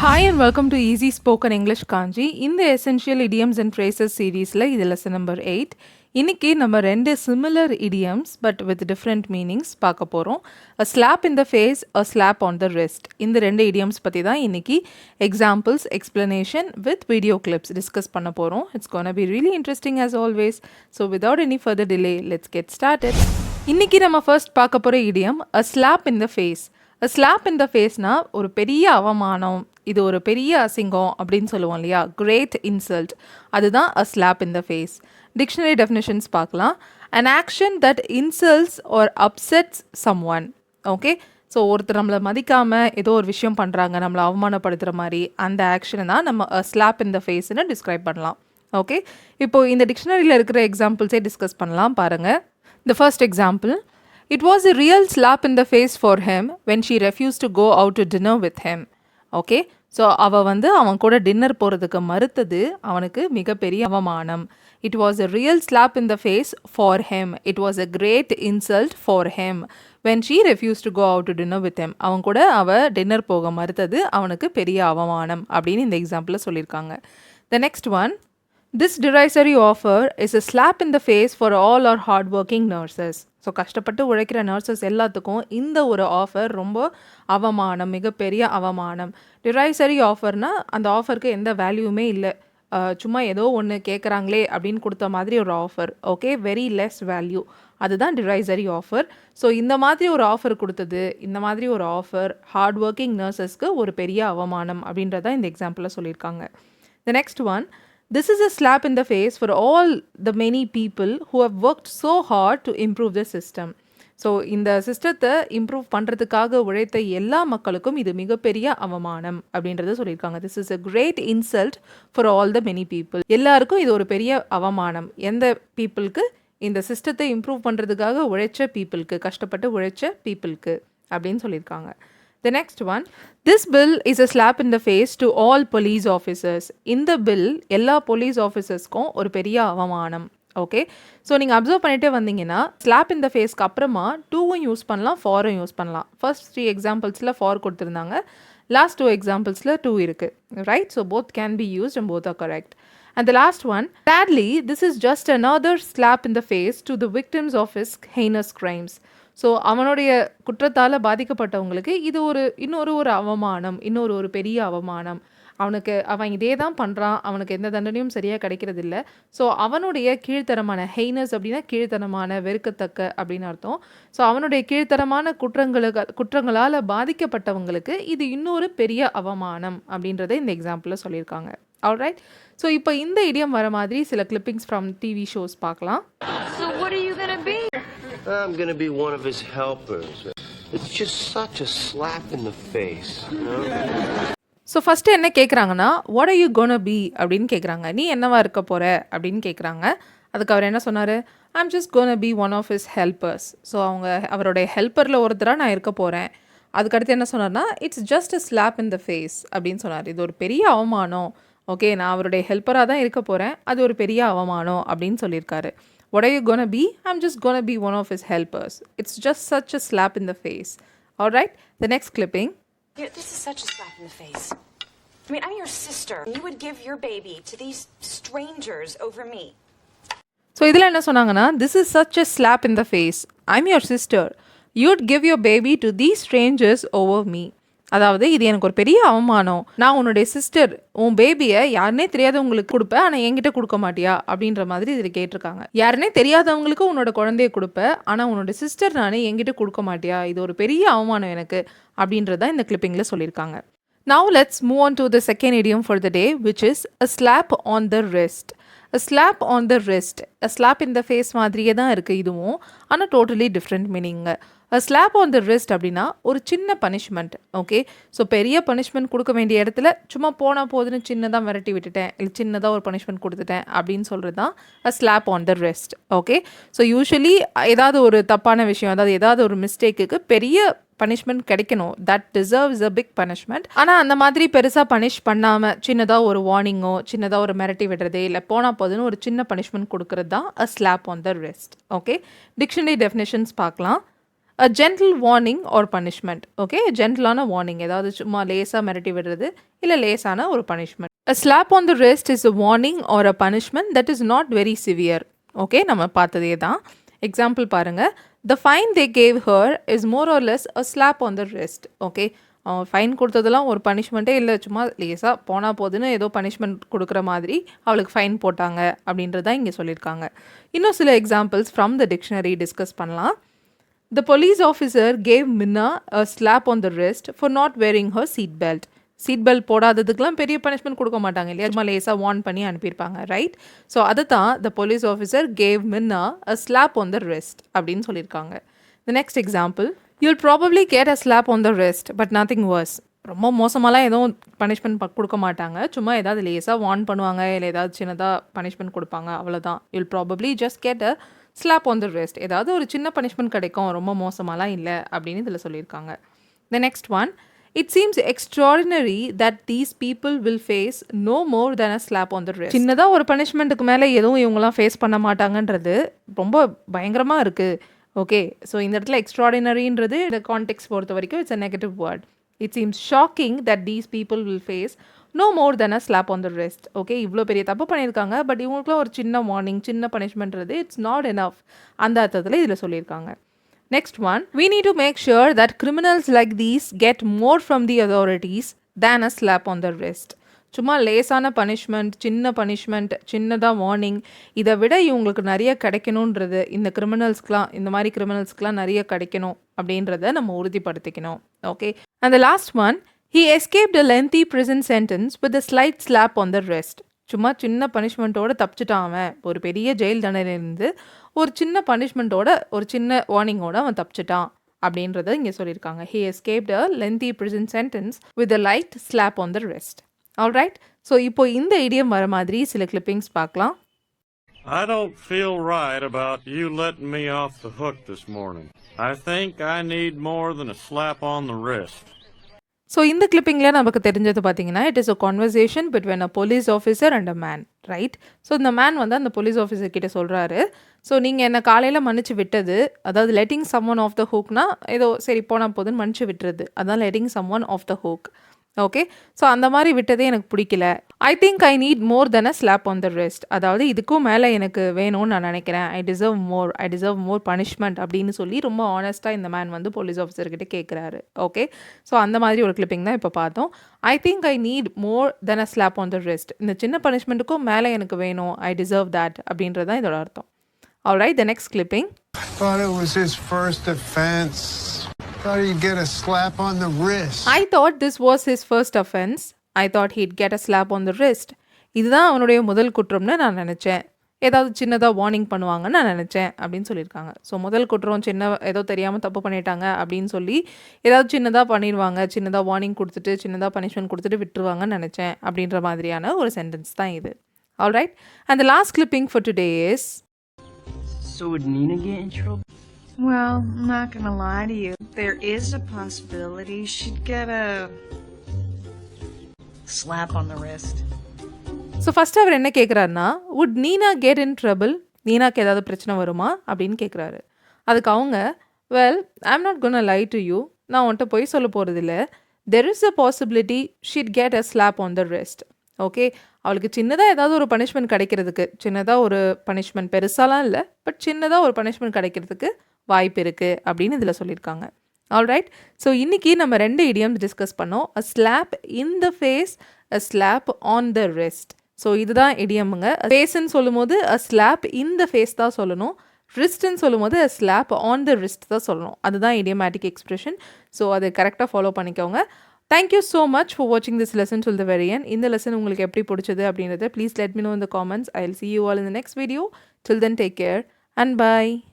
Hi and welcome to Easy Spoken English Kanchi. இந்த Essential Idioms and Phrases சீரீஸில் இது lesson number 8. இன்னைக்கு நம்ம ரெண்டு similar idioms but with different meanings பார்க்க போகிறோம். A slap in the face, a slap on the wrist. இந்த ரெண்டு idioms பற்றி தான் இன்னைக்கு examples, explanation with video clips discuss பண்ண போகிறோம். It's gonna be really interesting as always. So without any further delay, let's get started. இன்னைக்கு நம்ம first பார்க்க போகிற idiom, a slap in the face. A slap in the faceனா ஒரு பெரிய அவமானம், இது ஒரு பெரிய அசிங்கம் அப்படின்னு சொல்லுவோம் இல்லையா, கிரேட் இன்சல்ட், அதுதான் a slap in the face. Dictionary definitions பார்க்கலாம். an action that insults or upsets someone. Okay, so ஒருத்தர் நம்மளை மதிக்காமல் ஏதோ ஒரு விஷயம் பண்ணுறாங்க, நம்மளை அவமானப்படுத்துகிற மாதிரி, அந்த ஆக்ஷனை தான் நம்ம a slap in the faceன்னு டிஸ்கிரைப் பண்ணலாம். ஓகே, இப்போது இந்த டிக்ஷனரியில் இருக்கிற எக்ஸாம்பிள்ஸே டிஸ்கஸ் பண்ணலாம் பாருங்கள். The first example, it was a real slap in the face for him when she refused to go out to dinner with him. Okay, so அவன் கூட dinner போகிறதுக்கு மறுத்தது அவனுக்கு மிகப்பெரிய அவமானம். It was a real slap in the face for him. It was a great insult for him when she refused to go out to dinner with him. அவன் கூட dinner போக மறுத்தது அவனுக்கு பெரிய அவமானம் அப்படின்னு இந்த எக்ஸாம்பிளில் சொல்லியிருக்காங்க. The next one, this derisory offer is a slap in the face for all our hardworking nurses. So கஷ்டப்பட்டு உழைக்கிற நர்சஸ் எல்லாத்துக்கும் இந்த ஒரு ஆஃபர் ரொம்ப அவமானம், மிகப்பெரிய அவமானம். டிரைசரி ஆஃபர்னால் அந்த ஆஃபருக்கு எந்த வேல்யூமே இல்லை, சும்மா ஏதோ ஒன்று கேட்குறாங்களே அப்படின்னு கொடுத்த மாதிரி ஒரு offer. Okay, very less value, அதுதான் டிரைசரி ஆஃபர். ஸோ இந்த மாதிரி ஒரு ஆஃபர் கொடுத்தது, இந்த மாதிரி ஒரு ஆஃபர் ஹார்ட் ஒர்க்கிங் நர்சஸ்க்கு ஒரு பெரிய அவமானம் அப்படின்றதான் இந்த எக்ஸாம்பிளில் சொல்லியிருக்காங்க. The next one, this is a slap in the face for all the many people who have worked so hard to improve the system. So இந்த சிஸ்டத்தை இம்ப்ரூவ் பண்ணுறதுக்காக உழைத்த எல்லா மக்களுக்கும் இது மிகப்பெரிய அவமானம் அப்படின்றத சொல்லியிருக்காங்க. This is a great insult for all the many people. எல்லாருக்கும் இது ஒரு பெரிய அவமானம். எந்த பீப்புளுக்கு? இந்த சிஸ்டத்தை இம்ப்ரூவ் பண்ணுறதுக்காக உழைச்ச பீப்புளுக்கு, கஷ்டப்பட்டு உழைச்ச பீப்புளுக்கு அப்படின்னு சொல்லியிருக்காங்க. The next one, this bill is a slap in the face to all police officers. இந்த பில் எல்லா போலீஸ் ஆஃபீஸர்ஸ்க்கும் ஒரு பெரிய அவமானம். ஓகே, ஸோ நீங்கள் அப்சர்வ் பண்ணிகிட்டே வந்தீங்கன்னா ஸ்லாப் இந்த ஃபேஸ்க்கு அப்புறமா டூவும் யூஸ் பண்ணலாம், ஃபாரும் யூஸ் பண்ணலாம். ஃபர்ஸ்ட் 3 எக்ஸாம்பிள்ஸில் ஃபார் கொடுத்துருந்தாங்க, லாஸ்ட் 2 எக்ஸாம்பிள்ஸில் 2 இருக்குது, right? So both can be used and both are correct. And the last one, sadly, this is just another slap in the face to the victims of his heinous crimes. So அவனுடைய குற்றத்தால் பாதிக்கப்பட்டவங்களுக்கு இது இன்னொரு அவமானம், ஒரு பெரிய அவமானம். அவன் இதே தான் பண்ணுறான், அவனுக்கு எந்த தண்டனையும் சரியாக கிடைக்கிறதில்ல. ஸோ அவனுடைய கீழ்த்தரமான, ஹெய்னஸ் அப்படின்னா கீழ்த்தரமான, வெறுக்கத்தக்க அப்படின்னு அர்த்தம். ஸோ அவனுடைய கீழ்த்தரமான குற்றங்களால் பாதிக்கப்பட்டவங்களுக்கு இது இன்னொரு பெரிய அவமானம் அப்படின்றத இந்த எக்ஸாம்பிளில் சொல்லியிருக்காங்க. ஆல்ரைட், ஸோ இப்போ இந்த இடியம் வர மாதிரி சில கிளிப்பிங்ஸ் ஃப்ரம் டிவி ஷோஸ் பார்க்கலாம். So what are you gonna be? I'm gonna be one of his helpers. It's just such a slap in the face, you know? So first என்ன கேட்குறாங்கன்னா, what are you gonna be அப்படின்னு கேட்குறாங்க. நீ என்னவா இருக்க போகிற அப்படின்னு கேட்குறாங்க. அதுக்கு அவர் என்ன சொன்னார்? I'm just gonna be one of his helpers. So அவருடைய ஹெல்ப்பரில் ஒருத்தராக நான் இருக்க போகிறேன். அதுக்கடுத்து என்ன சொன்னார்னா, it's just a slap in the face அப்படின்னு சொன்னார். இது ஒரு பெரிய அவமானம். ஓகே, நான் அவருடைய ஹெல்ப்பராக தான் இருக்க போகிறேன், அது ஒரு பெரிய அவமானம் அப்படின்னு சொல்லியிருக்காரு. What are you gonna be? I'm just gonna be one of his helpers. It's just such a slap in the face. All right, the next clipping. Yeah, this is such a slap in the face. I mean, I'm your sister. You would give your baby to these strangers over me. So இதில் என்ன சொன்னாங்கன்னா, this is such a slap in the face. I'm your sister. You'd give your baby to these strangers over me. அதாவது இது எனக்கு ஒரு பெரிய அவமானம், நான் உன்னுடைய சிஸ்டர், உன் பேபியை யாருனே தெரியாதவங்களுக்கு கொடுப்பேன், ஆனால் என்கிட்ட கொடுக்க மாட்டியா அப்படின்ற மாதிரி இதில் கேட்டிருக்காங்க. யாருனே தெரியாதவங்களுக்கு உன்னோட குழந்தைய கொடுப்பேன், ஆனால் உன்னோட சிஸ்டர் நானே என்கிட்ட கொடுக்க மாட்டியா, இது ஒரு பெரிய அவமானம் எனக்கு அப்படின்றத இந்த கிளிப்பிங்கில் சொல்லியிருக்காங்க. Now let's move on to the second idiom for the day, which is a slap on the wrist. A slap on the wrist. A slap in the face மாதிரியே தான் இருக்குது இதுவும், ஆனால் டோட்டலி டிஃப்ரெண்ட் மீனிங்க. A slap on the wrist அப்படின்னா ஒரு சின்ன punishment. Okay, so பெரிய பனிஷ்மெண்ட் கொடுக்க வேண்டிய இடத்துல சும்மா போனால் போதுன்னு சின்னதாக மிரட்டி விட்டுட்டேன், இல்லை சின்னதாக ஒரு பனிஷ்மெண்ட் கொடுத்துட்டேன் அப்படின்னு சொல்கிறது தான் a slap on the wrist. Okay, so usually ஏதாவது ஒரு தப்பான விஷயம், அதாவது ஏதாவது ஒரு மிஸ்டேக்குக்கு பெரிய பனிஷ்மெண்ட் கிடைக்கணும், that deserves a big punishment. ஆனால் அந்த மாதிரி பெருசாக பனிஷ் பண்ணாமல் சின்னதாக ஒரு வார்னிங்கோ, சின்னதாக ஒரு மிரட்டி விடுறதே, இல்லை போனால் போதுன்னு ஒரு சின்ன பனிஷ்மெண்ட் கொடுக்கறது தான் a slap on the wrist. Okay, dictionary definitions பார்க்கலாம். a gentle warning or punishment. Okay, ஜென்டிலான வார்னிங், ஏதாவது சும்மா லேசாக மிரட்டி விடுறது இல்லை லேசான ஒரு punishment. A slap on the wrist is a warning or a punishment that is not very severe. Okay, நம்ம பார்த்ததே தான். எக்ஸாம்பிள் பாருங்கள். The fine they gave her is more or less a slap on the wrist. Okay, fine கொடுத்ததெல்லாம் ஒரு பனிஷ்மெண்ட்டே இல்லை, சும்மா லேசாக போனால் போதுன்னு ஏதோ பனிஷ்மெண்ட் கொடுக்குற மாதிரி அவளுக்கு ஃபைன் போட்டாங்க அப்படின்றது தான் இங்கே சொல்லியிருக்காங்க. இன்னும் சில examples from the dictionary discuss பண்ணலாம். The police officer gave Minna a slap on the wrist for not wearing her seat belt. Seat belt போடாததுக்கெலாம் பெரிய பனிஷ்மெண்ட் கொடுக்க மாட்டாங்க இல்லையா, சும்மா லேசாக வார்ன் பண்ணி அனுப்பியிருப்பாங்க, ரைட்? ஸோ அதை தான் த போலீஸ் ஆஃபீஸர் கேவ் மின்னா a slap on the wrist அப்படின்னு சொல்லியிருக்காங்க. The next example, you'll probably get a slap on the wrist but nothing worse. ரொம்ப மோசமாலாம் எதுவும் பனிஷ்மெண்ட் கொடுக்க மாட்டாங்க, சும்மா ஏதாவது லேசாக வார்ன் பண்ணுவாங்க, இல்லை ஏதாவது சின்னதாக பனிஷ்மெண்ட் கொடுப்பாங்க, அவ்வளோதான். You'll probably just get a slap on the rest. ஏதாவது ஒரு சின்ன பனிஷ்மெண்ட் கிடைக்கும், ரொம்ப மோசமாலாம் இல்லை அப்படின்னு இதில் சொல்லியிருக்காங்க. The next one, it seems extraordinary that these people will face no more than a slap on the wrist. சின்னதாக ஒரு பனிஷ்மெண்ட்டுக்கு மேலே எதுவும் இவங்களாம் ஃபேஸ் பண்ண மாட்டாங்கன்றது ரொம்ப பயங்கரமாக இருக்குது. ஓகே, ஸோ இந்த இடத்துல எக்ஸ்ட்ராடினரின்றது இந்த கான்டெக்ட் பொறுத்த வரைக்கும் it's a negative word. It seems shocking that these people will face no more then a slap on the wrist. Okay, இவ்வளோ பெரிய தப்பு பண்ணியிருக்காங்க, பட் இவங்களுக்குலாம் ஒரு சின்ன வார்னிங், சின்ன பனிஷ்மெண்ட்றது இட்ஸ் நாட் எனஃப், அந்த அர்த்தத்தில் இதில் சொல்லியிருக்காங்க. Next one, we need to make sure that criminals like these get more from the authorities than a slap on the wrist. சும்மா லேசான பனிஷ்மெண்ட், சின்ன பனிஷ்மெண்ட், சின்னதாக வார்னிங், இதை விட இவங்களுக்கு நிறைய கிடைக்கணுன்றது, இந்த கிரிமினல்ஸ்க்கெலாம், இந்த மாதிரி கிரிமினல்ஸ்க்கெலாம் நிறைய கிடைக்கணும் அப்படின்றத நம்ம உறுதிப்படுத்திக்கணும். Okay, and the last one, he escaped a lengthy prison sentence with a slight slap on the wrist. சும்மா சின்ன பனிஷ்மெண்ட்டோடு தப்பிச்சிட்டான் அவன், ஒரு பெரிய ஜெயில் தண்டனையிலேருந்து ஒரு சின்ன பனிஷ்மெண்ட்டோட, ஒரு சின்ன வார்னிங்கோடு அவன் தப்பிச்சிட்டான் அப்படின்றத இங்கே சொல்லியிருக்காங்க. He escaped a lengthy prison sentence with a light slap on the wrist. Alright, so இப்போ இந்த இடியம் வர மாதிரி சில கிளிப்பிங்ஸ் பார்க்கலாம். I don't feel right about you letting me off the hook this morning. I think I need more than a slap on the wrist. So இந்த கிளிப்பிங்கில் நமக்கு தெரிஞ்சது பார்த்தீங்கன்னா, it is a conversation between a police officer and a man, right? So இந்த man வந்து அந்த police officer கிட்ட சொல்கிறாரு, so நீங்கள் என்னை காலையில் மன்னிச்சு விட்டது, அதாவது letting someone off the ஹூக்னா ஏதோ சரி போனால் போதுன்னு மன்னிச்சு விட்டுறது, அதான் letting someone off the hook. Okay, so அந்த மாதிரி விட்டதே எனக்கு பிடிக்கல. I think I need more then a slap on the wrist. அதாவது இதுக்கும் மேலே எனக்கு வேணும்னு நான் நினைக்கிறேன். ஐ டிசர்வ் மோர் பனிஷ்மெண்ட் அப்படின்னு சொல்லி ரொம்ப ஆனஸ்ட்டாக இந்த மேன் வந்து போலீஸ் ஆஃபீஸர்கிட்ட கேட்குறாரு. ஓகே, ஸோ அந்த மாதிரி ஒரு கிளிப்பிங் தான் இப்போ பார்த்தோம். ஐ think I need more then a slap on the rest. இந்த சின்ன பனிஷ்மெண்ட்டுக்கும் மேலே எனக்கு வேணும், ஐ டிசர்வ் தட் அப்படின்றது தான் இதோட அர்த்தம். Alright, the next clipping. I thought it was his first offense. Thought he'd get a slap on the wrist. I thought this was his first offense. I thought he'd get a slap on the wrist. இதுதான் அவனுடைய முதல் குற்றம்னு நான் நினச்சேன். ஏதாவது சின்னதாக warning பண்ணுவாங்கன்னு நான் நினச்சேன் அப்படின்னு சொல்லியிருக்காங்க. ஸோ முதல் குற்றம் சின்ன ஏதோ தெரியாமல் தப்பு பண்ணிட்டாங்க அப்படின்னு சொல்லி ஏதாவது சின்னதாக பண்ணிடுவாங்க, சின்னதாக வார்னிங் கொடுத்துட்டு சின்னதாக பனிஷ்மெண்ட் கொடுத்துட்டு விட்டுருவாங்கன்னு நினச்சேன் அப்படின்ற மாதிரியான ஒரு சென்டென்ஸ் தான் இது. Alright, and the last clipping for today is... So would Nina get in trouble? Well, I'm not gonna lie to you. There is a possibility she'd get a slap on the wrist. So first அவர் என்ன கேட்குறாருன்னா, would Nina get in trouble? நீனாக்கு ஏதாவது பிரச்சனை வருமா அப்படின்னு கேட்குறாரு. அதுக்கு அவங்க, well, I'm not gonna lie to you. நான் உன்கிட்ட போய் சொல்ல போகிறதில்ல. There is a possibility she'd get a slap on the wrist. Okay, அவளுக்கு சின்னதாக ஏதாவது ஒரு பனிஷ்மெண்ட் கிடைக்கிறதுக்கு, சின்னதாக ஒரு பனிஷ்மெண்ட், பெருசாலாம் இல்லை, பட் சின்னதாக ஒரு பனிஷ்மெண்ட் கிடைக்கிறதுக்கு வாய்ப்பு இருக்குது அப்படின்னு இதில் சொல்லியிருக்காங்க. ஆல்ரைட், ஸோ இன்றைக்கி நம்ம 2 idioms டிஸ்கஸ் பண்ணோம். A slap in the face, a slap on the wrist. So இதுதான் இடியமுங்க. ஃபேஸ்ன்னு சொல்லும் போது அ ஸ்லாப் இன் த ஃபேஸ் தான் சொல்லணும், ரிஸ்ட்ன்னு சொல்லும் போது அ ஸ்லாப் ஆன் த ரிஸ்ட் தான் சொல்லணும். அதுதான் இடியமேட்டிக் எக்ஸ்பிரஷன். ஸோ அதை கரெக்டாக ஃபாலோ பண்ணிக்கோங்க. Thank you so much for watching this lesson till the very end. இந்த lesson உங்களுக்கு எப்படி பிடிச்சது அப்படின்றத please let me know in the comments. I'll see you all in the next video. Till then, take care and bye.